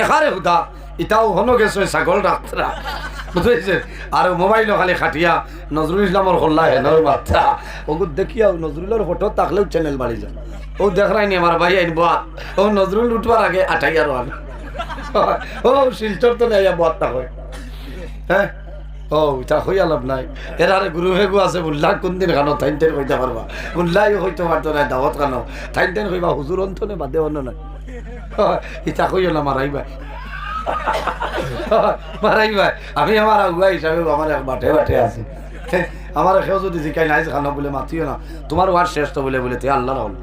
এখারে হুদা ইটাও হনো গেছে ছাগল ডাক্তারা বুঝেছে আর মোবাইল খালি খাটিয়া নজরুল ইসলামর হল্লা হেনর বাচ্চা ওগু দেখিয়া নজরুলের ফটো তাকলেও চ্যানেল বাড়ি যায় ও দেখায়নি আমার ভাই আইন বাদ ও নজরুল উঠবার আগে আঠাই আর ও শিলচর তো নেই বাদটা হয় হ্যাঁ ও এটা হইয়া লাভ নাই এর আরে গুরু হেগু আছে উল্লাহ কোন দিন খানো থাইন টেন কইতে পারবা উল্লাহ হইতে পারতো না দাওয়াত খানো থাইন টেন কইবা হুজুর অন্তনে বাদে অন্য নাই ইটা কইও না মারাই ভাই মারাই ভাই আমি আমার আগুয়া হিসাবে আমার বাটে বাটে আছি আমার কেউ যদি জিকাই নাই খানো বলে মাতিও না তোমার ওয়ার শ্রেষ্ঠ বলে বলে তুই আল্লাহ হল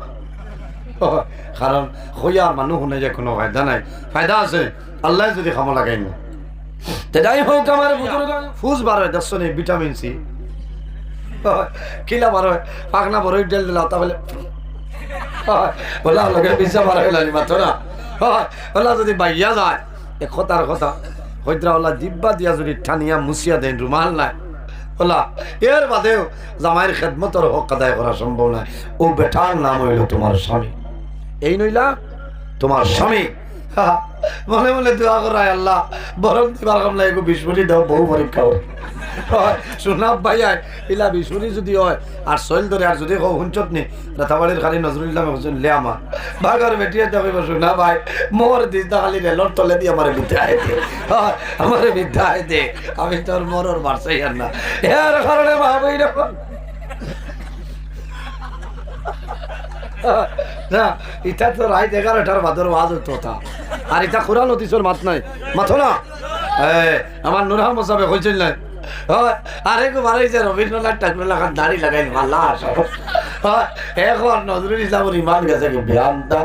কারণ হইয়ার মানুষ শুনে যে কোনো ফায়দা নাই ফায়দা আছে আল্লাহ যদি খামো লাগাই না যাই হোক আমার ফুজ বার হয় দেখছো নি ভিটামিন সি কিলা বার হয় পাখনা বড় ডেল দিলাম তাহলে বলা লগে পিছা বার হইল মাত্র না ওলা যদি বাইয়া যায় এ কথার কথা হইদ্রা ওলা জিব্বা দিয়া যদি ঠানিয়া মুছিয়া দেন রুমাল নাই ওলা এর বাদেও জামাইয়ের খেদমতর হক আদায় করা সম্ভব নয় ও বেটার নাম হইল তোমার স্বামী এই নইলা তোমার স্বামী মনে মনে দোয়া করায় আল্লাহ বরং দিবার কামলা এগো বিস্মরি দাও বহু পরীক্ষা হয় শোনাব ভাই ইলা বিস্মরি যদি হয় আর শৈল ধরে আর যদি হুঞ্চত নি রাতাবাড়ির খালি নজরুল ইসলাম হোসেন লে আমার বাঘর বেটিয়ে যাবে শোনা ভাই মোর দিদা খালি রেলর তলে দিয়ে আমার বিদ্যা দে আমার বিদ্যা দে আমি তোর মরর বাড়ছাই আর না এর কারণে ভাবো এরকম না ইটা তো রাত 11টার বাদর ওয়াজ হতো তা আর এটা কোরআন হাদিসের মাত নাই মাথো না আমার নূর আহমদ সাহেব কইছেন না আরে গো মারাই যে রবীন্দ্রনাথ ঠাকুর লাগান দাড়ি লাগাই মাল্লা এখন নজরুল ইসলামের ইমান গেছে কি বিয়ান্তা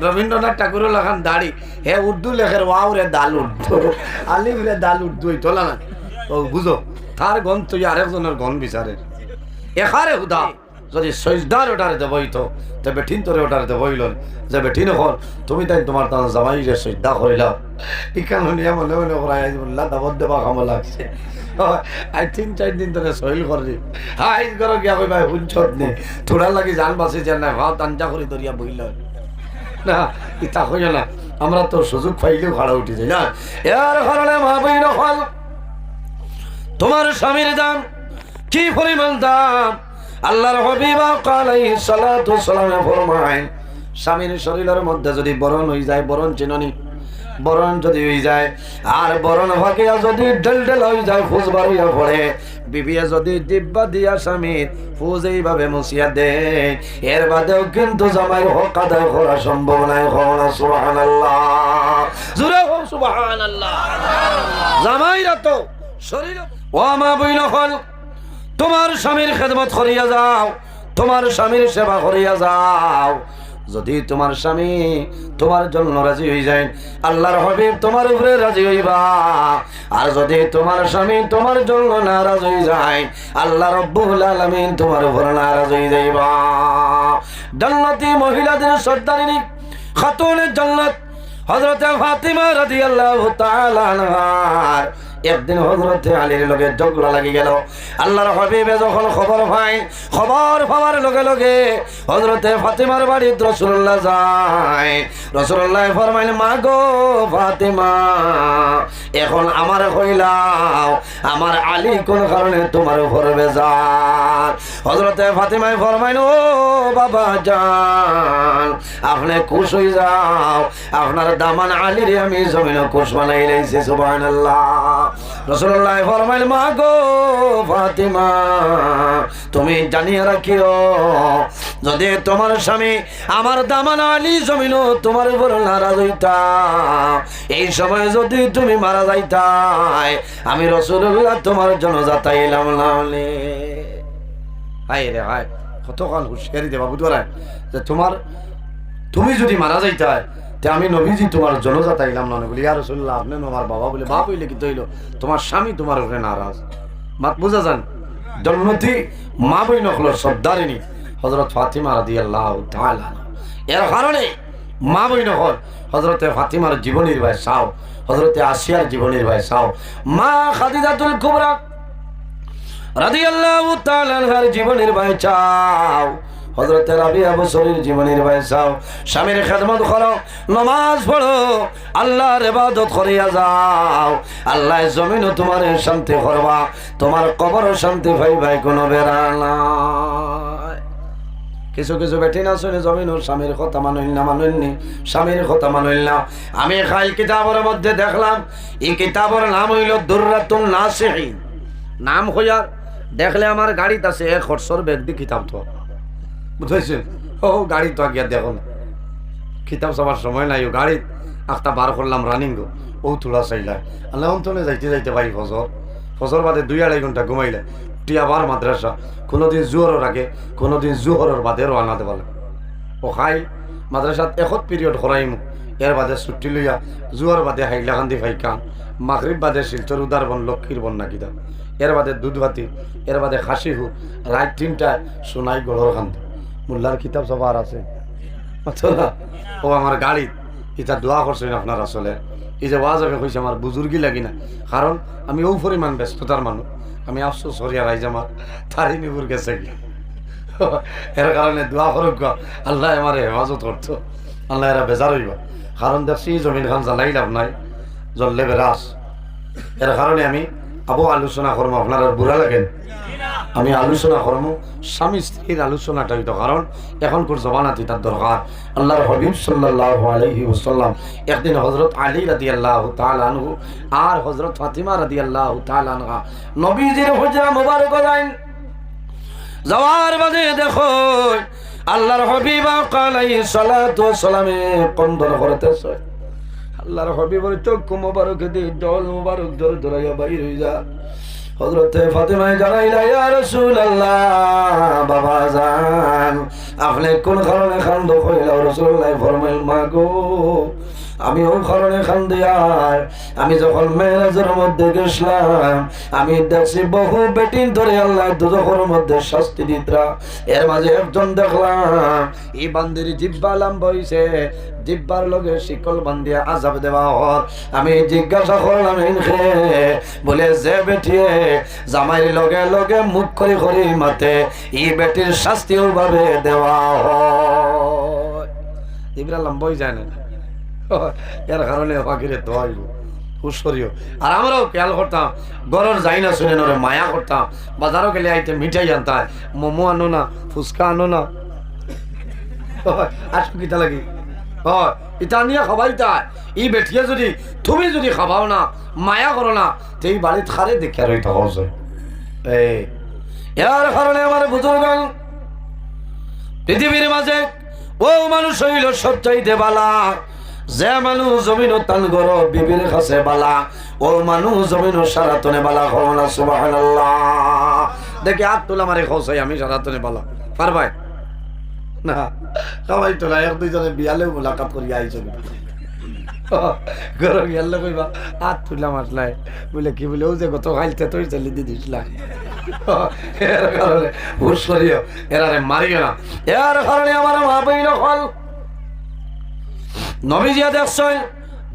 রবীন্দ্রনাথ ঠাকুরের লাগান দাড়ি হে উর্দু লেখের ওয়াও রে দাল উর্দু আলিফ রে দাল উর্দু তোলা না ও বুঝো তার গন তুই আরেকজনের গন বিচারে এখারে হুদা যদি সজদার ওটারে দেবই তো বেঠিন তোরে ওটারে দেবইল যে বেঠিন হল তুমি তাই তোমার তার জামাই যে সজদা করিলাম ইকান নিয়ে মনে মনে করাই বললা দাবত দেবা কাম লাগছে আই 3-4 দিন ধরে সহিল করলি হাই করো গিয়া কই ভাই হুঞ্চত নে থোড়া লাগি জান বাসি যে না ভাত আঞ্জা করে দরিয়া বইল না ইতা হইল না আমরা তো সুযোগ পাইলেও ভাড়া উঠে যাই না এর কারণে মা বইন হল তোমার স্বামীর দাম কি পরিমাণ দাম আল্লাহর হাবিব আলাইহিস সালাতু ওয়াসসালাম ফরমায় স্বামীর শরীরের মধ্যে যদি বরণ হয়ে যায় বরণ চিননি বরণ যদি হয়ে যায় আর বরণ ভাগিয়া যদি ঢেল ঢেল হয়ে যায় ফুস বার হইয়া পড়ে বিবিয়া যদি দিব্যা দিয়া স্বামীর ফুস এইভাবে মুছিয়া দেয় এর বাদেও কিন্তু জামাই হক আদায় করা সম্ভব নাই হওয়া সুবহানাল্লাহ জোরে হোক সুবহানাল্লাহ জামাইরা তো শরীর ও মা বইন হল তোমার স্বামীর খেদমত করিয়া যাও তোমার স্বামীর সেবা করিয়া যাও যদি তোমার স্বামী তোমার জন্য রাজি হয়ে যায় আল্লাহর হাবিব তোমার উপরে রাজি হইবা আর যদি তোমার স্বামী তোমার জন্য নারাজ হয়ে যায় আল্লাহ রাব্বুল আলামিন তোমার উপরে নারাজ হয়ে যাইবা জান্নাতি মহিলাদের সর্দারিনী খাতুনে জান্নাত হযরত ফাতিমা রাদিয়াল্লাহু তাআলা আনহার একদিন হযরত আলীর লগে ঝগড়া লাগি গেল আল্লাহর হাবিবে যখন খবর পাওয়ার লগে লগে হযরত ফাতিমার বাড়ি রাসূলুল্লাহ যায় রাসূলুল্লাহ ফরমাইল মা গো ফাতিমা এখন আমার কইলাও আমার আলী কোন কারণে তোমার উপর বেজার হযরত ফাতিমা ফরমাইল ও বাবা জান আপনি খুশ হই যাও আপনার দামান আলীর আমি জমিন খুশ বানাই লাইছি সুবহানাল্লাহ রাসূলুল্লাহ ফরমাইল মা গো ফাতিমা তুমি জানিয়ে রাখিও যদি তোমার স্বামী আমার দামান আলী জমিন তোমার উপর নারাজ হইতা এই সময় যদি তুমি মারা যাইতাই আমি রাসূলুল্লাহ তোমার জন্য যাতাইলাম না হায় রে হায় কতক্ষণ হুঁশিয়ারি দেবা বুঝরা যে তুমি যদি মারা যাইতাই আমি নবীজি তোমার জনজাত আইলাম না বলি ইয়া রাসূলুল্লাহ আপনি আমার বাবা বলে বাপ হইলে কি হইল তোমার স্বামী তোমার উপরে নারাজ মাত বুঝা যান জন্মতি মা বইন হলো সর্দারিনী হযরত ফাতিমা রাদিয়াল্লাহু তাআলা এর কারণে মা বইন হল হযরত ফাতিমার জীবনের ভাই সাও হযরত আসিয়ার জীবনের ভাই সাও মা খাদিজাতুল কুবরা রাদিয়াল্লাহু তাআলা আনহার জীবনের ভাই চাও হযরত রাবিয়া বছরের জীবনের বয়সাও স্বামীর খেদমত করো, নামাজ পড়ো, আল্লাহর ইবাদত করিয়া যাও। আল্লাহ জমিনও তোমার শান্তি করবা, তোমার কবরও শান্তি পাইবাই, কোনো বেড়া নাই। কিছু কিছু বেটি না শুনে জমিন ওর স্বামীর কথা মানুল না, মানুলনি স্বামীর কথা মানুল না। আমি খাইল কিতাবের মধ্যে দেখলাম, এই কিতাবের নাম হইল দুররাতুন নাসিহিন। নাম হইয়ার দেখলে আমার গাড়িতে আছে 1 ব্যাগ দিয়ে কিতাব তো বুঝেছেন। ও গাড়ি তো গিয়া দেখো না, কিতাব সবার সময় নাই। ও গাড়ি একটা বার করলাম রানিং, ও তোলা চাইলা আল্লাহ অন্তনে যাইতে যাইতে ভাই ফজর বাদে 2-2.5 ঘন্টা ঘুমাইলে উঠি আবার মাদ্রাসা। কোনোদিন জোহরের আগে, কোনোদিন জোহরের বাদে রান্না দেওয়া লাগে। ও খাই মাদ্রাসাত এখন পিরিয়ড করাইম, এর বাদে ছুটি লইয়া জোহর বাদে হাইলাকান্দি ফাইকান, মাগরিব বাদে শিলচর উদার বন, লক্ষ্মীর বন না কিতা, এর বাদে দুধবাতি, এর বাদে খাসি হু, রাত 3টায় সোনাই গড়র খান্দি। মোল্লার কিতাব সবার আছে না। ও আমার গাড়ি এটা দোয়া করছেন আপনার। আসলে এই যে ওয়াজ আমি কইছি আমার বুজুর্গি লাগি না, কারণ আমি ও পরিমাণ ব্যস্ততার মানুষ। আমি আফসোস হরিয়া রাইজ আমার তারি নিবুর গেছে কি, এর কারণে দোয়া করুক আল্লাহ আমার হেফাজত করতো, আল্লাহ এরা বেজার হইব। কারণ দেখছি জমিন খান জ্বালাই লাভ নাই, জ্বললে বেরাস। এর কারণে আমি আলোচনা করবো, আপনারা বুড়া লাগেন আমি আলোচনা করবো স্বামী স্ত্রীর আলোচনাটা হইতো, কারণ এখনকার জমানাতে তার দরকার। আল্লাহর হাবিব সাল্লাল্লাহু আলাইহি ওয়াসাল্লাম একদিন হযরত আলী রাদিয়াল্লাহু তাআলা আনহু আর হযরত ফাতিমা রাদিয়াল্লাহু তাআলা আনহা নবীজির হুজরা মুবারক যাইন। যাওয়ার বাদে দেখো আল্লাহর হাবিব আলাইহিস সালাতু ওয়াস সালামে কন্দন করতেছে। আল্লাহর হাবিবের চক্ষু মুবারক দিয়ে জল মুবারক জোরে ধরাইয়া বাইর হয়ে যা। হযরতে ফাতিমায় জানাইলা, ইয়া রাসূলুল্লাহ, বাবা জান আপনি কোন কারণে খান্দ কইলা? রাসূলুল্লাহ ফরমাইল, মা গো আমি ও কারণে খান্দি, আর আমি যখন মেরাজের মধ্যে গেছিলাম আমি দেখছি বহু বেটিন ধরে আল্লাহ দুজখের মধ্যে শাস্তি দিতরা। এর মাঝে একজন দেখলাম এই বান্দির জিহ্বা লম্বা হইছে, জিহ্বার লগে শিকল বান্ধিয়া আযাব দেওয়া হল। আমি জিজ্ঞাসা করলাম ইনখে, বলে যে বেটিয়ে জামাইর লগে লগে মুখ করি করি মাতে এই বেটির শাস্তি ওভাবে দেওয়া হয়। জিহ্বা লম্বা হয়ে যায় না, এর কারণে ফাঁকিরে দোয়াইব হুশরিও। আর আমরাও খেয়াল করতাম, গরর যাই না শুনে নরে মায়া করতাম। বাজারও গেলে আইতে মিঠাই আনতায়, মোমো আনো না, ফুচকা আনো না, আসো কিতা লাগি ইটা নিয়ে খাবাই তাই। ই বেঠিয়ে যদি তুমি যদি খাবাও না, মায়া করো না, তো এই বাড়িতে খারে দেখে রই থাকা এর কারণে আমার বুজুর্গ পৃথিবীর মাঝে ও মানুষ হইল সবচাইতে বালা, যে মানুষ জমিন টান গর বিবির কাছে বালা, ও মানুষ জমিন সারাতনে বালা। না সুবহানাল্লাহ। দেখি হাত তোলা মারে খোঁসাই আমি সারাতনে বালা পারবাই না, সবাই তোলা 1-2 জনে বিয়ালেও মোলাকাত করিয়া আইস ঘর গেলে কইবা হাত তুলা মারলাই বলে কি বলে, ও যে গত খাইতে তুই চালি দি দিসলাই। এর কারণে হুশ করিও, এরারে মারিও না। এর কারণে আমার মা বইন হল নবীজিয়া দেখছেন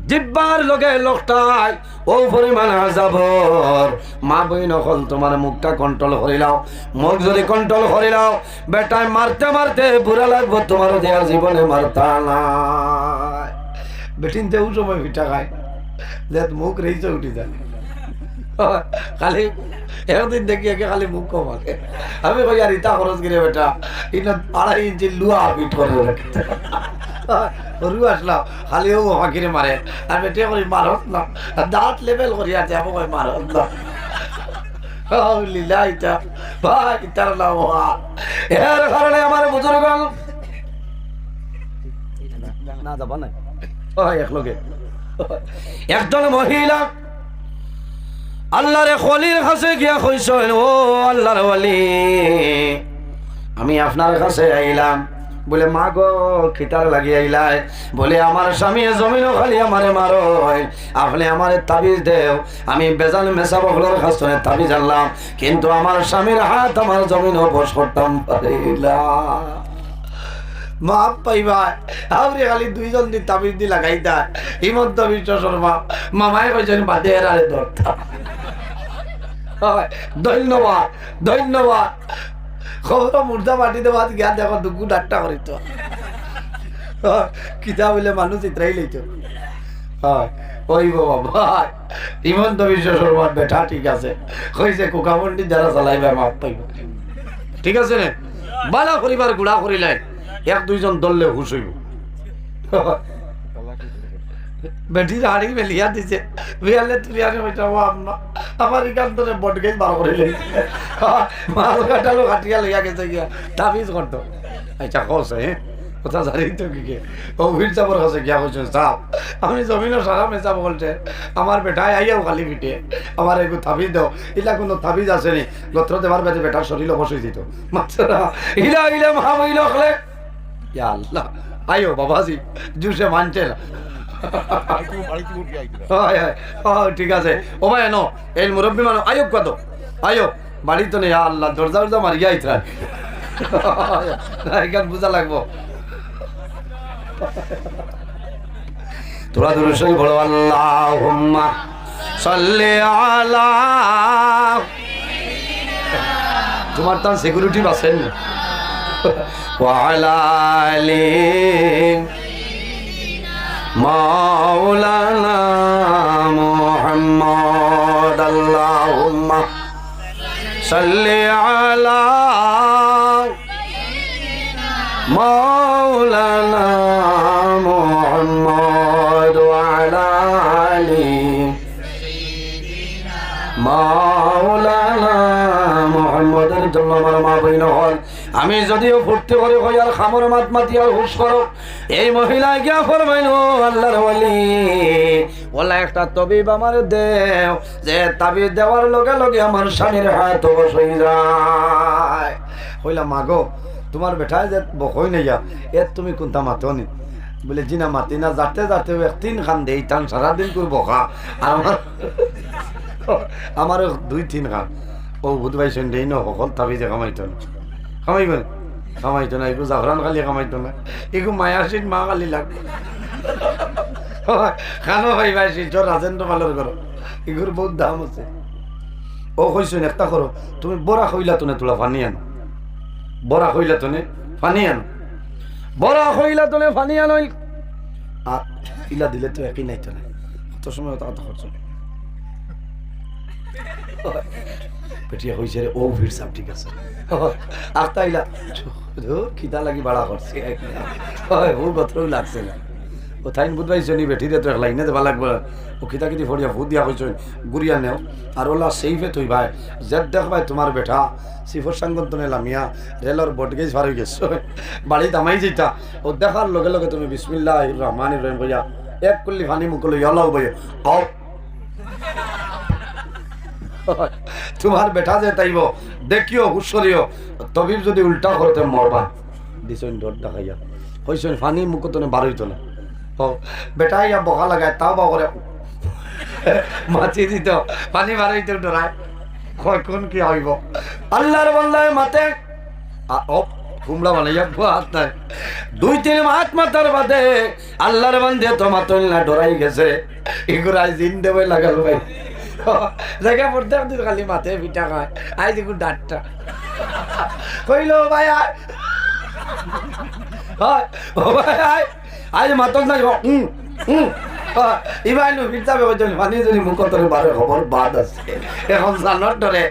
জিহ্বার লগে লোকটাই ও পরিমাণ আযাবর। মা বইন হল তোমার মুখটা কন্ট্রোল করিলাও, মুখ যদি কন্ট্রোল করিলাও বেটায় মারতে মারতে বুড়া লাগবো, তোমারও দেয়ার জীবনে মারতা নাই। বেটিনতে ও সময় পিঠা খায় যে মুখ রেইছে উঠি যায়, খালি একদিন দেখি একে খালি মুখ কমাকে। আমি কই আর ইটা খরচ করে বেটা ইনা 2.5 ইঞ্চি লুয়া পিঠ করে রাখতে রু আসলাম, খালি ও ফাঁকিরে মারে। আর বেটে করি মারত না, দাঁত লেভেল করি আছে আমি কই মারত না। লীলা ইটা ভাই ইটার নাম এর কারণে আমার বুজুর্গ না যাবা নাই একলগে একজন মহিলা আল্লাহর খলির কাছে গিয়া কইছেন, ও আল্লাহর ওয়ালি আমি আপনার কাছে আইলাম। বলে মা গো খিটার লাগি আইলাই? বলে আমার স্বামী জমিনও খালি আমারে মারো, আপনি আমারে তাবিজ দেও। আমি বেজান মেসা বকলর কাছে তাবিজ আনলাম, কিন্তু আমার স্বামীর হাত আমার জমিনও বস করতাম পারিলাম। মাপ পাইবা আপনি খালি 2 জন দি তাবিজ দি লাগাইতা। হিমন্ত বিশ্ব শর্মা মামায় কইছেন বাদে এরারে ধরতা। ধন্যবাদ ধন্যবাদ। খবর মুর্দা মাটি দেওয়া গিয়া দেখো দুগু ডাক্তা করিত কিতা বলে মানুষ ইতরাই লইত হয় ওই বাবা ইমন তো বিশ্বাসের মত বেটা ঠিক আছে কইছে কোকামন্ডি যারা চালাইবে মাপ পাইব ঠিক আছে নে বালা করিবার গুড়া করিলেন এক দুইজন দললে হুশ হইব বেটির হাড়ি মেলিয়া দিছে বিয়ালে তুলিয়ানে হইতে আমার এখান ধরে বটগেজ বার করে মাল কাটালো কাটিয়া লইয়া গেছে গিয়া তাবিজ করতো আচ্ছা কস হ্যাঁ কথা জানি তো কি অভির চাপর কাছে গিয়া কইছেন সাপ আমি জমিনের সারা মেচা বলছে আমার বেটায় আইয়াও খালি পিঠে আমার একটু তাবিজ দাও ইলা কোনো তাবিজ আসেনি গোত্র দেবার বেঁধে বেটার শরীর বসে দিত মাছরা ইলা ইলা মহামহিলা হলে ইয়া আল্লাহ আইও বাবাজি জুসে মানছে না ঠিক আছে ও ভাই এনো এই মুরব্বী মানুষ আয়ো কত আয়ো বাড়ি তো নেই আল্লাহ দরজা দরজা মারিয়া আইতরান এখান বুঝা লাগবো তোরা দুরুশই বলো আল্লাহুম্মা সাল্লি আলা তোমার তার সিকিউরিটি বাসেন না ওয়া আলা আলি মাওলানা মুহাম্মদ আল্লাহুম্মা সাল্লি আলা মাওলানা মুহাম্মদ ওয়া আলা আলি মাওলানা মুহাম্মদের জন্য আমার মা বইন হল আমি যদিও ফুর্তি করে হই আর খামর মাত মাতিয়া হুশ করো এই মহিলা গিয়া ফরমাইল আল্লাহর ওয়ালি ওলা একটা তবিব আমার দেও যে তাবিজ দেওয়ার লগে লগে আমার স্বামীর হাত বস হয়ে যায় হইলা মাগো তোমার বেটায় যে বকই নাই এ তুমি কোনটা মাতো নি বলে জি না মাতি না যাতে যাতে তিন খান দেই টান সারাদিন করে বকা আর আমার দুই তিন খান ও বুধ পাইছেন দেই ন সকল তাবিজে কামাইতো না কামাইবেন কামাইতো না এগু জাফরান খালি কামাইতো না এগু মায়াসিন মা খালি লাগবে খানো ভাই ভাই শিলচর রাজেন্দ্র মালের করো এগুর বহুত দাম আছে ও কইছেন একটা করো তুমি বড়া খইলা তো তোলা ফানি আনো বড়া খইলা তো ফানি আনো বড়া খইলা তো ফানি আনো আর ইলা দিলে তো একই নাই তো না কত সময় তা কথা করছো পেটিয়া হয়েছে রে ও ভিড় সাপ ঠিক আছে আখতা ইলা খিদা লাগি বাড়া করছে ও গত্রও লাগছে না ও থাইন বুধবাইছে নি বেঠি দিয়ে তো এক লাইনে দেবা লাগবে ও খিতা খিতি ফড়িয়া ভূত দিয়া হয়েছে গুড়িয়া নেও আর ওলা সেইফে তুই ভাই জেদ দেখ ভাই তোমার বেঠা সিফর সাঙ্গত লামিয়া রেলর বটগেজ ভার হয়ে গেছো বাড়ি দামাই যেটা ও দেখার লগে লগে তুমি বিসমিল্লাহির রহমানির রহিম ভাইয়া এক কুল্লি ফানি মুকুল ইয়ালাও ভাই আও তোমার বেটা যে তাইব দেখিও হুশরিও তবিব যদি উল্টা করতে মরবা দিছন ডর দেখাইয়া হইছন ফানি মুকুতনে বার হইতো না ও বেটা ইয়া বকা লাগায় তাও বা করে মাছি দিত পানি বার হইতে ডরায় কয় কোন কি হইব আল্লাহর বান্দায় মাতে কুমড়া বানাইয়া হাত নাই দুই তিন হাত মাথার বাদে আল্লাহর বান্দে তো মাতল না ডরাই গেছে এগুলাই জিন দেবে লাগাল ভাই জায়গা পড়তে দিন খালি মাথায় পিঠা খায় আই দেখুন ডাটটা কইল ভাই আয় ভাই আয় আজ মাতল না ইবাই নো পিঠা বেজন পানি যদি মুখ তোর বারে খবর বাদ আছে এখন জানার ধরে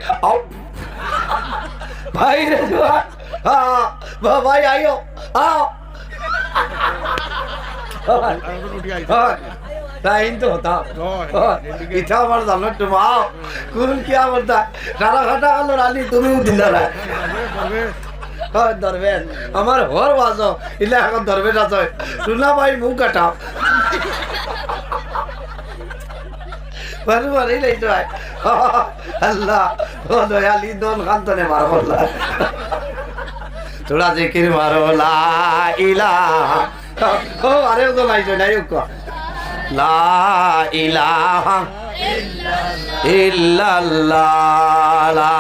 ভাই রে ভাই আইও আও টাইম তো হতা ইচ্ছা আমার জানো তোমাও কোন কি বলতা সারা ঘাটা গেল রানী তুমিও দিলা না ধরবেন আমার ঘর বাজো ইলা এখন ধরবেন আছে শুনা ভাই মুখ কাটাও বারু বারই নাই তো আল্লাহ ও দয়ালি দন খান্তনে মার বললা তোরা জিকির মারো লা ইলাহা ও আরে তো লাইছো নাই কো লা ইলাহা ইল্লাল্লাহ লা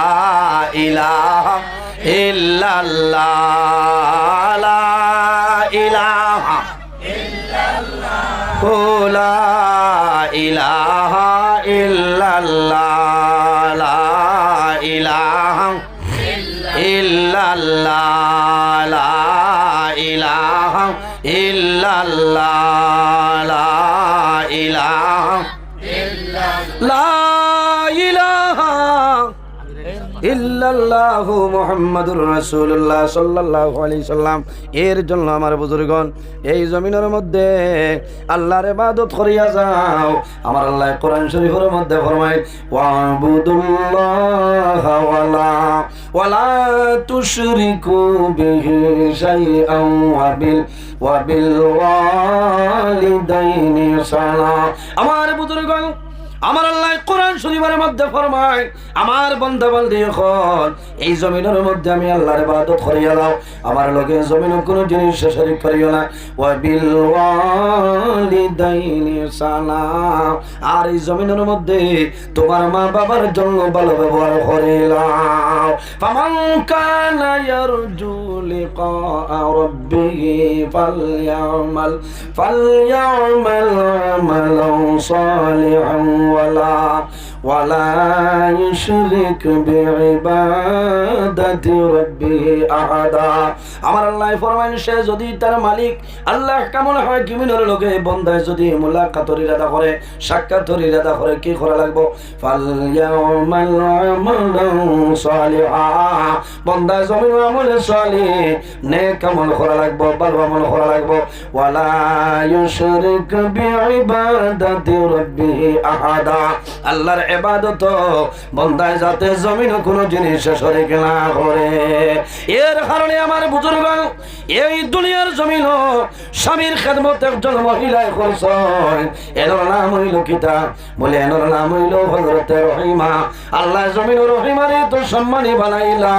ইলাহা ইল্লাল্লাহ লা ইলাহা ইল্লাল্লাহ ও লা ইলাহা ইল্লাল্লাহ লা ইলাহা ইল্লাল্লাহ ইল্লাল্লাহ লা ইলাহা ইল্লাল্লাহ লা ইলাহা লা ইলাহা ইল্লাল্লাহু মুহাম্মাদুর রাসূলুল্লাহ সাল্লাল্লাহু আলাইহি সাল্লাম। এর জন্য আমার বুজুর্গণ এই জমিনের মধ্যে আল্লাহর ইবাদত করিয়া যাও। আমার আল্লাহ কোরআন শরীফের মধ্যে ফরমায় ওয়াবুদুল্লাহা ওয়ালা তুশরিকু বিহি শাইআন ওয়া বিল ওয়ালিদাইনি ইহসানা। আমার বুজুর্গণ আমার আল্লাহ কোরআন শরীফের মধ্যে ফরমায় আমার বান্দা বান্দি যখন এই জমিনের মধ্যে আমি আল্লাহর ইবাদত করিয়া দাও, আমার লগে জমিনের কোনো জিনিস শরীক করিও না। ওয়া বিল ওয়ালিদাইনি ইহসানা, আর এই জমিনের মধ্যে তোমার মা বাবার জন্য ভালো ব্যবহার করিলাও। ফামান কানা ইয়ারজু লিকা রাব্বিহি ফালইয়ামাল আমালান সালিহান ওয়ালা ইউশরিক বিইবাদাতি রাব্বিহি আহাদা। আমার আল্লাহ ফরমায় সে যদি তার মালিক আল্লাহ কেমন হয় কিমিনের লোকে বন্দায় যদি মুলাকাতের ইরাদা করে, সাক্ষাতের ইরাদা করে, কি করা লাগবো? ফালইয়ামাল আমালান সালিহা, বন্দায় জমিন আমল সালিহ নেক আমল করা লাগবো, ভালো আমল করা লাগবো। ওয়ালা ইউশরিক বিইবাদাতি রাব্বিহি আহাদা, আল্লাহর ইবাদত বন্দায় যাতে জমিন কোনো জিনিস শরীক না করে। এর কারণে আমার বুজুর্গণ এই দুনিয়ার জমিন স্বামীর খেদমত একজন মহিলায় করছেন, এর নাম হইল কিতা? বলে এর নাম হইল হযরতে রহিমা। আল্লাহ জমিন রহিমারে তো সম্মানী বানাইলা।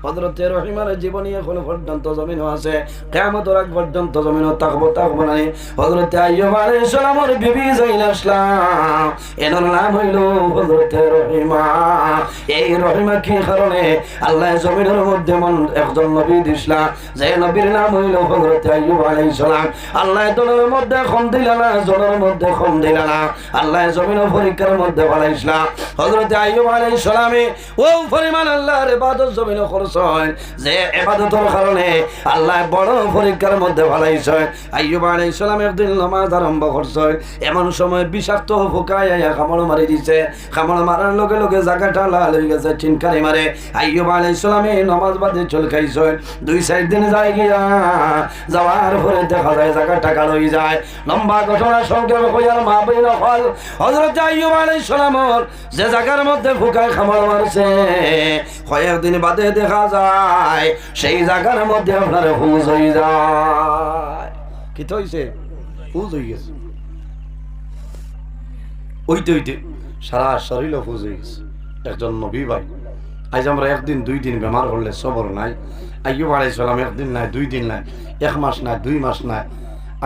হযরতে রহিমার জীবনী এখন পর্যন্ত জমিন আছে, কিয়ামতের আগ পর্যন্ত জমিন থাকবো নাই। হযরতে আইয়ুব আলাইহিস সালামের বিবি যাইল আসলাম, এর নাম হইল হযরতে রহিমা। এই রহিমা কি কারণে আল্লাহ জমিনের মধ্যে একজন নবী দিছলা, যে নবীর নাম হইল হযরতে আইয়ুব আলাইহিস সালাম। আল্লাহ দলের মধ্যে কম দিলা না, জনের মধ্যে কম দিলা না, আল্লাহ জমিন পরীক্ষার মধ্যে বানাইছলা। হযরতে আইয়ুব আলাইহিস সালামে ও পরিমাণ আল্লাহর ইবাদত জমিন করছেন, যে ইবাদতের কারণে আল্লাহ বড় পরীক্ষার মধ্যে বানাইছেন। আইয়ুব আলাইহিস সালাম একদিন নামাজ আরম্ভ করছেন, এমন সময় বিষাক্ত ফুকায় কামড় মারি দিছে। কামড় মারার লগে লগে জায়গাটা লাল হয়ে গেছে, চিনকারি মারে। আইয়ুব আলাইহিস সালামে নামাজ বাদে চল খাইছেন। 2-4 দিন যায় গিয়া যাওয়ার পরে দেখা যায় জায়গাটা কালো হয়ে যায়। লম্বা ঘটনা সংক্ষেপ হইয়ার মা বই নকল হযরত আইয়ুব আলাইহিস সালামর যে জায়গার মধ্যে ফুকায় কামড় মারছে, কয়েকদিন বাদে দেখা যায় সেই জায়গার মধ্যে আপনার হুজ হয়ে যায়। কি তো হইছে? হুজ হয়ে গেছে। ওইতে ওইতে সারা শরীর হুজ হয়ে গেছে। একজন নবী ভাই, আজ আমরা 1 দিন 2 দিন বেমার হলে সবর নাই। আইয়ুব আলাইহিস সালাম 1 দিন নাই, 2 দিন নাই, 1 মাস নাই, 2 মাস নাই,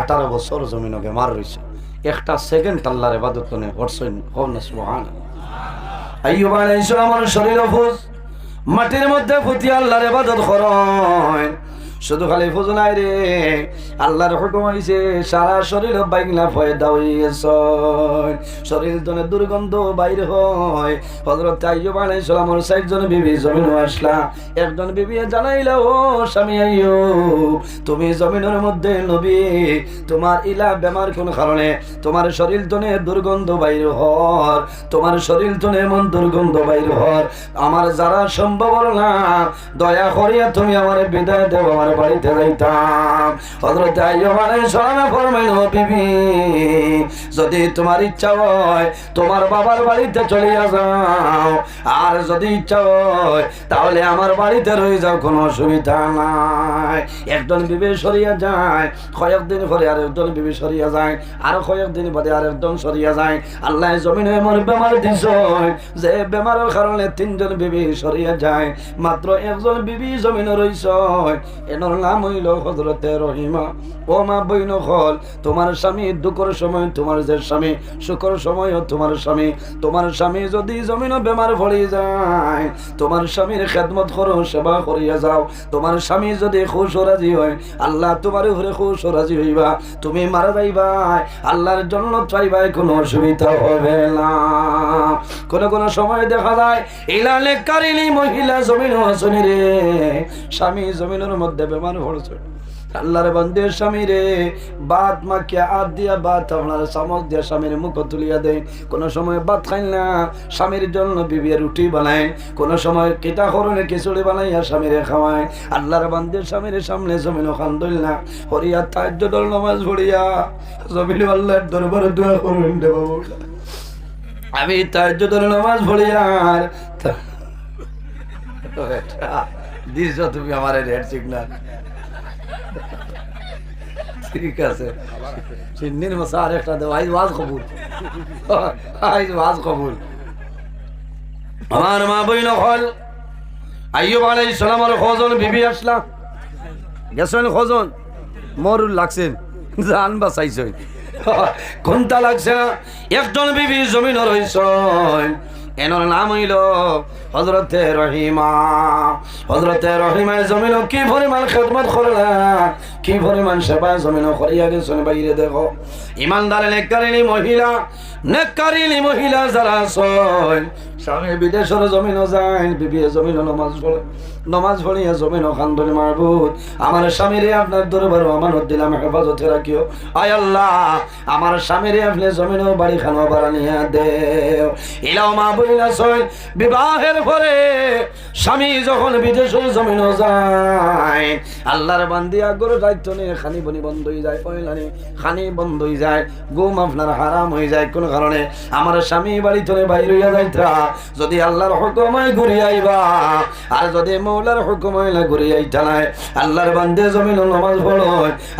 18 বছর জমিনে বেমার রয়েছে। একটা সেকেন্ড আল্লাহর ইবাদত করে করছেন, হোক না সুবহানাল্লাহ। আইয়ুব আলাইহিস সালামের শরীর হুজ, মাটির মধ্যে ফুটি আল্লাহর ইবাদত করেন। শুধু খালি ফুজ নাই রে, আল্লাহর হুকুম হইছে সারা শরীর বাইগলা ফয়দা হয়ে গেছে, শরীর জনে দুর্গন্ধ বাইর হয়। হযরত আইয়ুব আলাইহিস সালামের 4 জন বিবি জমিন আসলা। একজন বিবি জানাইলা, ও স্বামী আইয়ুব, তুমি জমিনের মধ্যে নবী, তোমার ইলা বেমার কোন কারণে? তোমার শরীর জনে দুর্গন্ধ বাইর হর, তোমার শরীর জনে এমন দুর্গন্ধ বাইর হর, আমার যারা সম্ভব না, দয়া করিয়া তুমি আমার বিদায় দেব, আমার বাড়িতে যাইতাম। হযরত আইয়ুব আলাইহিস সালাম ফরমাইল, বিবি যদি তোমার ইচ্ছা হয় তোমার বাবার বাড়িতে চলে যাও, আর যদি ইচ্ছা হয় তাহলে আমার বাড়িতে রয়ে যাও, কোনো অসুবিধা নাই। একজন বিবি সরিয়া যায়, কয়েকদিন পরে আরেকজন বিবি সরিয়া যায়, আরো কয়েকদিন বাদে আরেকজন সরিয়া যায়। আল্লাহ জমিনে এমন বেমার দিছ যে বেমারের কারণে 3 জন বিবি সরিয়া যায়, মাত্র একজন বিবি জমিনে রইছ। এন এনর নাম হইল হযরতে রহিমা। ও মা বইন হল, তোমার স্বামী দুঃখের সময় তোমার যে স্বামী, সুখের সময়ও তোমার স্বামী। তোমার স্বামী যদি জমিনও বেমার পড়ে যায়, তোমার স্বামীর খেদমত করো, সেবা করিয়া যাও। তোমার স্বামী যদি খুশ ও রাজি হয়, আল্লাহ তোমার উপরে খুশ ও রাজি হইবা। তুমি মারা যাইবা, আল্লাহর জন্য চাইবাই, কোনো অসুবিধা হবে না। কোন কোন সময় দেখা যায় ইলালে কারিনি মহিলা জমিন আসনি রে, স্বামী জমিনের মধ্যে বেমার পড়ছে। আল্লাহর বান্দে স্বামী রে বাত মাখিয়া হাত দিয়া বাত আপনার চামচ দিয়া স্বামীর মুখ তুলিয়া দেয়। কোন সময় ভাত খাই না, স্বামীর জন্য বিবিয়া রুটি বানায়। কোন সময় কেটা করণে খিচুড়ি বানাইয়া স্বামীরে খাওয়ায়। আল্লাহর বান্দে স্বামীর সামনে জমিন খান দইল না, হরিয়া তাহাজ্জুদের নামাজ পড়িয়া জমিন আল্লাহর দরবারে দোয়া করুন দে বাবু। আমি তাহাজ্জুদের নামাজ পড়িয়া দিছ তুমি আমার রেড সিগনাল। ঠিক আছে, চিন্নির মশা আর একটা দেব। আইজ ওয়াজ কবুল, আইজ ওয়াজ কবুল। আমার মা বইন হল, আইয়ুব আলাইহিস সালামের খোঁজন বিবি আসলা, গেছেন খোঁজন, মরুর লাগছেন, জান বাঁচাইছেন, ঘন্টা লাগছে না। একজন বিবি জমিন রইছেন, এনার নাম হইল হযরতে রহিমা। হযরতে রহিমায় জমিন কি পরিমাণ খেদমত করলা, কি পরিমাণ সেবা জমিন করিয়া গেছেন। বাইরে দেখো ইমানদার নেককারিনী মহিলা, নেককারিনী মহিলা যারা আছেন, স্বামী বিদেশের জমিন যায়, বিবি জমিন নমাজ পড়ে, নমাজ পড়িয়া জমিন খান্দনি মাহবুব আমার স্বামীরে আপনার দরবার আমানত দিলাম, হেফাজতে রাখিও। আয় আল্লাহ, আমার স্বামীরে আপনি জমিন বাড়ি খানো বাড়ানিয়া দেও। ইলাও মা বইলা ছয়, বিবাহের পরে স্বামী যখন বিদেশের জমিন যায়, আল্লাহর বান্দি আগ্রহ দায়িত্ব নিয়ে খানি বনি বন্ধ হয়ে যায়, পয়লানি খানি বন্ধ হয়ে যায়, ঘুম আপনার হারাম হয়ে যায়। কোন কারণে আমার স্বামী বাড়ি থেকে বাইর হইয়া যাইতা, যদি আল্লাহর হুকুমে ঘুরিয়ে আইবা, আর যদি মৌলার হুকুমে না ঘুরিয়ে আইতা নাই, আল্লাহর বান্দে জমিন নামাজ পড়ো,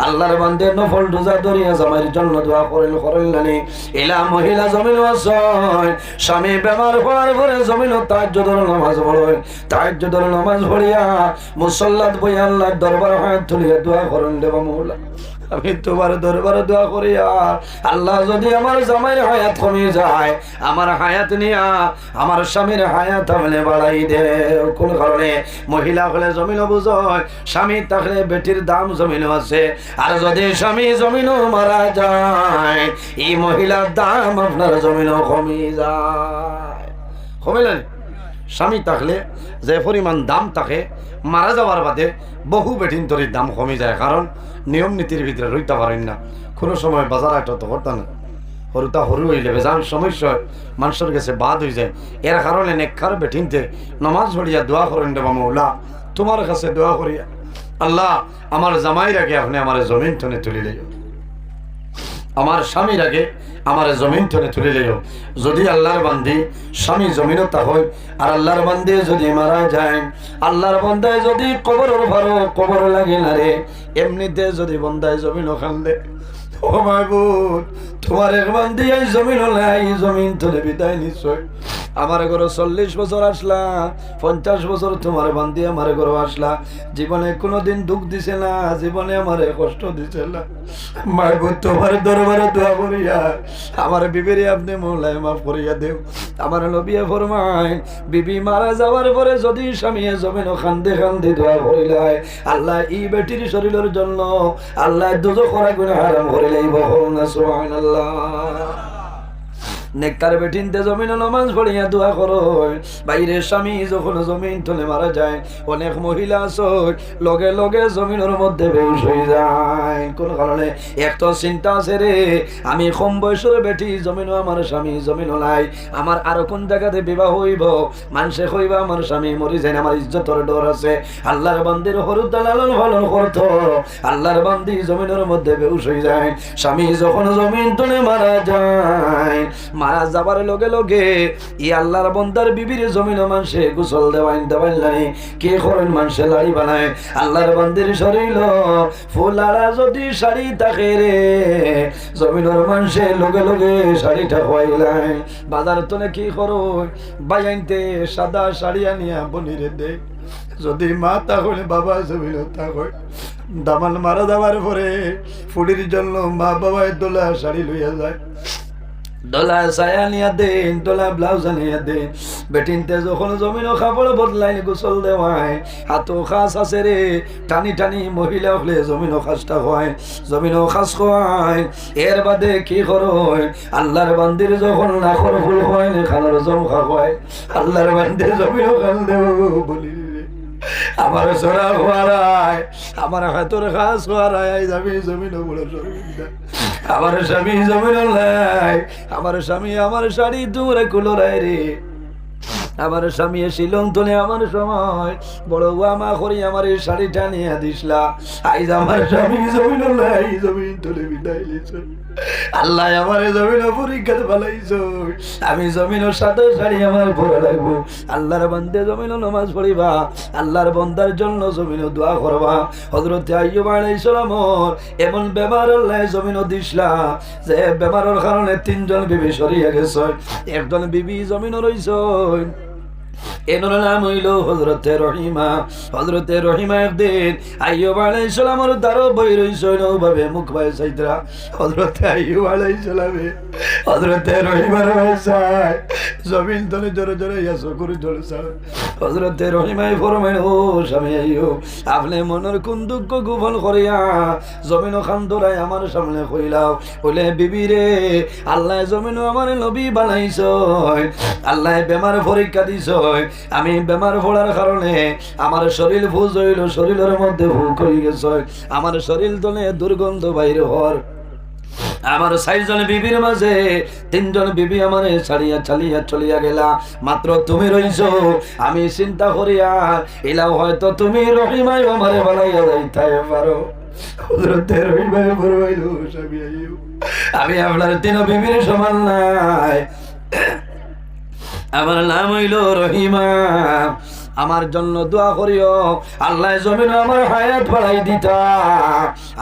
আল্লাহর বান্দে নফল রোজা ধরিয়া জামাইয়ের জন্য দোয়া করেন করেননি। এলা মহিলা জমিন আসয়, স্বামী বেমার পড়ার পরে জমিন তাহাজ্জুদের নামাজ পড়ো, তাহাজ্জুদের নামাজ পড়িয়া মুসল্লাত বই আল্লাহর দরবার হাত তুলিয়া দোয়া করেন দেবা মৌলা, আমি তোমার দরবারে দোয়া করি, আল্লাহ যদি আমার জামাইয়ের হায়াত কমে যায়, আমার হায়াত নিয়া আমার স্বামীর হায়াত আমলে বাড়াই দে। কোন কারণে মহিলা হলে জমিন বুঝয়, স্বামী থাকলে বেটির দাম জমিন আছে, আর যদি স্বামী জমিনও মারা যায়, এই মহিলার দাম আপনার জমিনও কমে যায়। কমিলেন স্বামী থাকলে যে পরিমাণ দাম থাকে, মারা যাওয়ার বাদে বহু বেটিন তরির দাম কমে যায়, কারণ নিয়ম নীতির ভিতরে রইতে পারেন না। কোনো সময় বাজার একটা তো করতাম না, হরুতা হরু হইলে বেজান সমস্যা মানুষের কাছে বাদ হয়ে যায়। এর কারণে নেককার বেঠিনতে নমাজ পড়িয়া দোয়া করেন দেবা মৌলা, তোমার কাছে দোয়া করিয়া আল্লাহ আমার জামাইর আগে আপনি আমার জমিন টনে তুলিলে, আমার স্বামীর আগে আমার জমিন টনে তুলিলেও। যদি আল্লাহর বান্দি স্বামী জমিনতা হয়, আর আল্লাহর বান্দি যদি মারা যায়, আল্লাহর বন্দায় যদি কবরের ভারো কবর লাগে না রে, এমনিতে যদি বন্দায় জমিন খান্দে, ও মাহবুব তোমার এক বান্দি এই জমিন নাই, জমিন তুলে বিদায় নিশ্চয়। আমার ঘরে 40 বছর আসলা, 50 বছর তোমার বান্দি আমার ঘরে আসলা, জীবনে কোনোদিন দুঃখ দিছে না, জীবনে আমার কষ্ট দিছে না। মাহবুব তোমার দরবারে দোয়া করিয়া আমার বিবিরে আপনি মৌলায় মাফ করিয়া দেও। আমার নবিয়ে ফরমায়, বিবি মারা যাওয়ার পরে যদি স্বামী জমিন খান্দে খান্দে দোয়া করিলায়, আল্লাহ এই বেটির শরীরের জন্য আল্লাহ দুজো করা গুনাহ হারাম করে লইব। সুবহানাল্লাহ। নেককার বেঠিনতে জমিন নামাজ পড়িয়া দোয়া করো। বাইরে স্বামী যখন জমিন তলে মারা যায়, অনেক মহিলা আছে লগে লগে জমিনের মধ্যে বেউস হয়ে যায়। কোন কারণে একটা চিন্তা আছে রে, আমি কম বয়সের বেটি, জমিন আমার স্বামী জমিন নাই, আমার আরো কোন জায়গাতে বিবাহ হইব, মানুষে কইবা আমার স্বামী মরি যায়, আমার ইজ্জতের ডর আছে। আল্লাহর বান্দির হরুদ লালন পালন করতো, আল্লাহর বান্দি জমিনের মধ্যে বেউস হয়ে যায়। স্বামী যখন জমিন তলে মারা যায়, মারা যাবার লগে লগে ই আল্লাহর বন্দার বিবির জমিন মানুষে গোসল দেওয়াইন নাই, কে করেন মানুষে লাড়ি বানায়। আল্লাহর বান্দির শরীর ফুলারা যদি শাড়ি থাকে রে, জমিনের মানুষে লগে লগে শাড়িটা খোয়াইলাই। বাজার তলে কি করো, বাইনতে সাদা শাড়ি আনিয়া বনিরে দে, যদি মা তাহলে বাবা জমিন তাহলে দামান মারা যাওয়ার পরে ফুড়ির জন্য মা বাবায় দোলা শাড়ি লইয়া যায়, দোলা ছায়া নিয়া দেন, দোলা ব্লাউজ নিয়া দেন। বেটিনতে যখন জমিন কাপড় বদলাই গোসল দেওয়ায়, হাতও খাস আছে রে, টানি টানি মহিলা হলে জমিন খাসটা হয়, জমিন খাস হয়। এর বাদে কি করয় আল্লাহর বান্দির যখন নাখর ফুল হয় খানার জমখা হয়, আল্লাহর বান্দির জমিন খাল দেব বলি আমার সোনা হওয়ারায়, আমার হাতের খাস হওয়ারায় যাবি জমিন বড় শরীর। আমার স্বামী জমিন নাই, আমার স্বামী আমার শাড়ি দূরে কুলোরায় রে, আমার স্বামী শিলং তুলে আমার সময় বড় আমা করি আমার এই শাড়িটা নিয়ে দিসলা। আইজ আমার স্বামী জমিন নাই, জমিন তুলে বিদায় লিছ। আল্লাহ আমার জমিন পরীক্ষাতে ফেলাইছ, আমি জমিন সাদা শাড়ি আমার পরে রাখবো। আল্লাহর বান্দে জমিন নামাজ পড়িবা, আল্লাহর বন্দার জন্য জমিন দোয়া করবা। হযরত আইয়ুব আলাইহিস সালামর এমন বেমার আল্লাহ জমিন দিসলা যে বেমারের কারণে 3 জন বিবি সরিয়া গেছে, একজন বিবি জমিন রইছ। এনার নাম হইল হযরতে রহিমা। হযরতে রহিমা একদিন আইয়ুব আলাইহিস সালামের দ্বারও বই রইছিল ভাবে মুখ ভাই সাইদরা। হযরতে আইয়ুব আলাইহিস সালামে হযরতে রহিমার ভাষায় জমিন তলে জোরে জোরে ইয়াসো করে চলছে। হযরতে রহিমাই ফরমাইল, ও স্বামী আইয়ুব, আপনি মনের কোন দুঃখ গোপন করিয়া জমিন খান ধরাই আমার সামনে কইলাও, বলে বিবি রে, আল্লাহ জমিন আমার নবী বানাইছ, আল্লাহ বেমার পরীক্ষা দিছ, আমি বেমার পড়ার কারণে আমার শরীর ভুজ হইল, শরীরের মধ্যে ভুক হয়ে গেছে, আমার শরীর তলে দুর্গন্ধ বাইর হওয়ার। আমার 6 জন বিবির মাঝে 3 জন বিবি আমারে ছাড়িয়া চালিয়া চলিয়া গেলা, মাত্র তুমি রইছো। আমি চিন্তা করিয়া এলাও হয়তো তুমি রহিমাই আমারে বানাইয়া যাইতে পারো। হযরতে রহিমাই বলল, স্বামী আইয়ুব, আমি আপনার 3 বিবির সমান নাই, আমার নাম হইল রহিমা, আমার জন্য দোয়া করিও, আল্লাহ জমিন আমার হায়াত বাড়াই দিতা,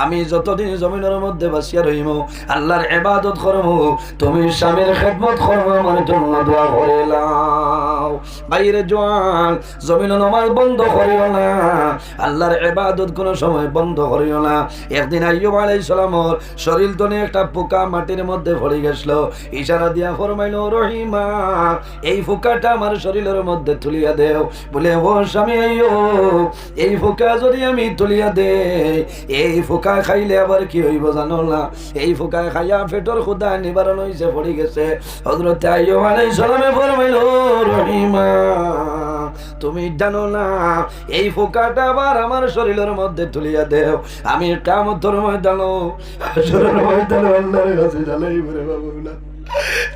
আমি যতদিন জমিনের মধ্যে বাসিয়া রহিম আল্লাহর ইবাদত করব, তুমি স্বামীর খেদমত করব, আমার জন্য দোয়া করিলাও। বাইরে জোয়ান জমিন নামাজ বন্ধ করিও না, আল্লাহর ইবাদত কোনো সময় বন্ধ করিও না। একদিন আইয়ুব আলাইহিস সালামের শরীর তনে একটা পোকা মাটির মধ্যে পড়ে গেছিল, ইশারা দিয়া ফরমাইল, রহিমা, এই পোকাটা আমার শরীরের মধ্যে তুলিয়া দেও। বলে, ও স্বামী আইয়ুব, এই পোকা যদি আমি তুলিয়া দেই, এই পোকা খাইলে আবার কি হইব জানো না? এই পোকা খাইয়া পেটর ক্ষুধা নিবারণ হইছে, পড়ে গেছে। হযরতে আইয়ুব আলাইহিস সালামে ফরমাইল, রহিমা, তুমি জানো না এই পোকাটা আবার আমার শরীরের মধ্যে তুলিয়া দেও, আমি কিয়ামতের ময়দানে হাসরের ময়দানে আল্লাহর কাছে জ্বালাইব রে বাবুলা।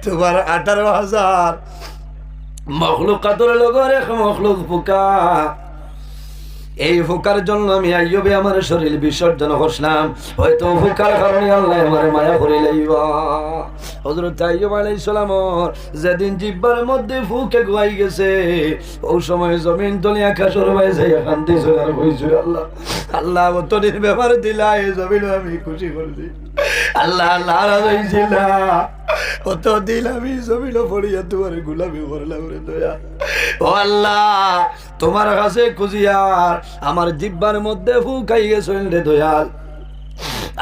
তোমার 18,000 মখলুকাতের লগর এক মখলুক পোকা, এই ফোকার জন্য আমি আইয়ুবে আমার শরীর বিসর্জন করলাম, হয়তো ফোকার কারণে আল্লাহ আমার মায়া করে লাইবা। হযরত আইয়ুব আলাইহিস সালাম যেদিন জিহ্বার মধ্যে ফুকে গুয়াই গেছে, ওই সময় জমিন তলে আকাশের বাইরে কান্দি জোগাড় হইছিল। আল্লাহ আল্লাহ অতদিন ব্যাপার দিলা, এই জমিন আমি খুশি করছি। আল্লাহ নারাজ হইছিল, অতদিন আমি জমিন পড়িয়া তোমার গোলামি করলাম রে দয়া। ও আল্লাহ, তোমার কাছে খুঁজিয়ার আমার জিহ্বার মধ্যে ফুকাই গেছেন রে দয়াল।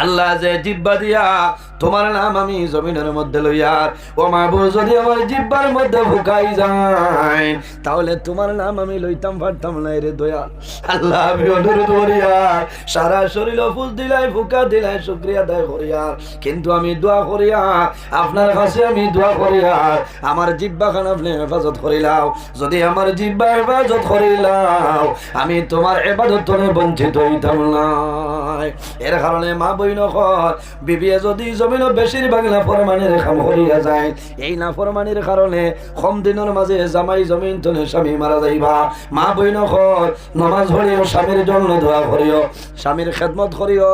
আল্লাহ যে জিহ্বা দিয়া তোমার নাম আমি জমিনের মধ্যে লইয়ার, ও মাহবুব, যদি আমার জিহ্বার মধ্যে ফুকাই যায় তাহলে তোমার নাম আমি লইতাম পারতাম না রে দয়াল। আল্লাহ আমি অনুরোধ করিয়ার সারা শরীর ফুল দিলাই, ফুকা দিলাই, শুকরিয়া আদায় করিয়ার, কিন্তু আমি দোয়া করিয়া আপনার কাছে আমি দোয়া করিয়ার আমার জিহ্বা খান আপনি হেফাজত করিলাও। যদি আমার জিহ্বা হেফাজত করিলাও, আমি তোমার ইবাদত থেকে বঞ্চিত হইতাম না। এর কারণে মা বইন বিবিয়ে যদি জমিন বেশিরভাগ নাফরমানির কাম করিয়া যায়, এই নাফরমানির কারণে কম দিনের মাঝে জামাই জমিন তলে স্বামী মারা যাইবা। মা বইন নমাজ পড়িও, স্বামীর জন্য দোয়া করিও, স্বামীর খেদমত করিও।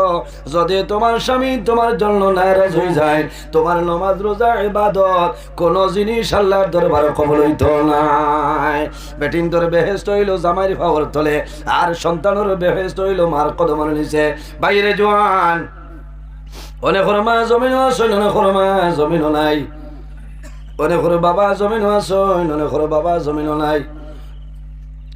যদি তোমার স্বামী তোমার জন্য নারাজ হয়ে যায়, তোমার নমাজ রোজা ইবাদত কোন জিনিস আল্লাহর দরবারে কবুল হইত নাই। বেটিন তোর বেহেশত হইল জামাইর পাওয়ার তলে, আর সন্তানের বেহেশত হইল মার কদমের নিচে। বাইরে জোয়ান অনেক মা জমিন আসেন, অনেক মা জমিন নাই, অনেক বাবা জমিন আসেন, অনেক বাবা জমিন নাই।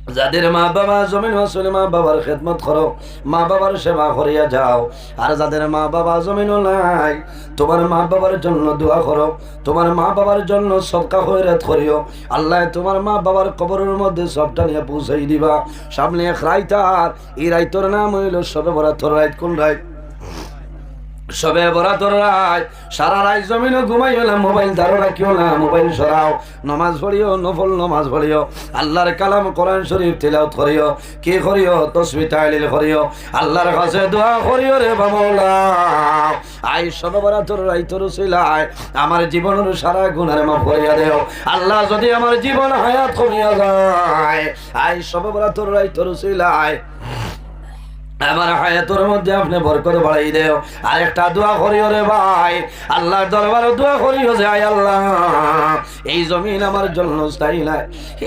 যাদের মা বাবা জমিন আসলে মা বাবার খেদমত করো, মা বাবার সেবা করিয়া যাও। আর যাদের মা বাবা জমিন নাই, তোমার মা বাবার জন্য দোয়া করো, তোমার মা বাবার জন্য সদকা খয়রাত করিও। আল্লাহ তোমার মা বাবার কবরের মধ্যে সবটা নিয়ে পৌঁছাই দিবা। সামনে এক রাইতার, এই রাইতর নাম হইল সবে বরাতর রাইত। কোন রাইত? সবে বরাতর রাত। সারা রাত জমিনও ঘুমাইও না, মোবাইল ধারো রাখিও না, মোবাইল সরাও। নমাজ পড়িও, নফল নমাজ পড়িও, আল্লাহর কালাম কোরআন শরীফ তিলাওয়াত করিও। কি করিও? তাসবিহ তাহলিল করিও, আল্লাহর কাছে দোয়া করিও রে বাবা। আই সবে বরাতর রাইতর উসিলায় আমার জীবনের সারা গুনাহ মাফ করিয়া দেও। আল্লাহ যদি আমার জীবন হায়াত করিয়া যায়, আই সবে বরাতর রাইতর উসিলায় আমার হায়াতের মধ্যে আপনি বরকত বাড়াই দেও। আর একটা দোয়া করিও রে ভাই, আল্লাহর দরবারে দোয়া করিও যে আয় আল্লাহ, এই জমিন আমার জন্য স্থায়ী নাই,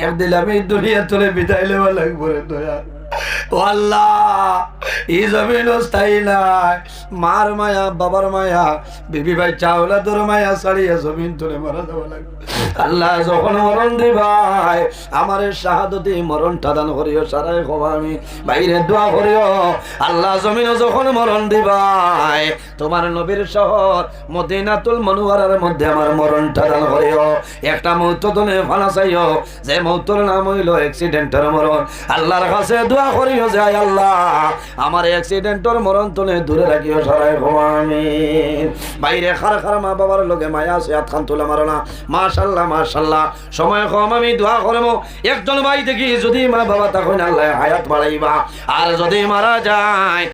একদিন আমি দুনিয়া তুলে বিদায় নেওয়া লাগবো রে দয়া। ও আল্লাহ, এই জমিন স্থায়ী নাই, মার মায়া, বাবার মায়া, বিবি ভাই চাওলাদের মায়া ছাড়িয়ে জমিন তুলে মারা যাওয়া লাগবে। আল্লাহ যখন মরণ দিবাই আমার শাহাদতি মরণটা দান করিও। সারাই খবর আমি বাইরে দোয়া করিও, আল্লাহ জমিন যখন মরণ দিবাই তোমার নবীর শহর মদিনাতুল মুনাওয়ারার মধ্যে আমার মরণটা দান করিও। একটা মৌত তুমি ফালা চাইও, যে মৌতর নাম হইল অ্যাক্সিডেন্টের মরণ। আল্লাহর কাছে দোয়া করিও যে আল্লাহ আমার অ্যাক্সিডেন্টের মরণ তুমি দূরে রাখিও। সারাই খবর আমি বাইরে খার খার মা বাবার লগে মায়া আছে, হাত খান তোলা মারো না। মাশাআল্লাহ মাশাআল্লাহ, সময় কম, আমি দোয়া করবো একজন ভাই দেখি যদি মা বাবা তখন আল্লাহ হায়াত বাড়াইবা। আর যদি মারা যায়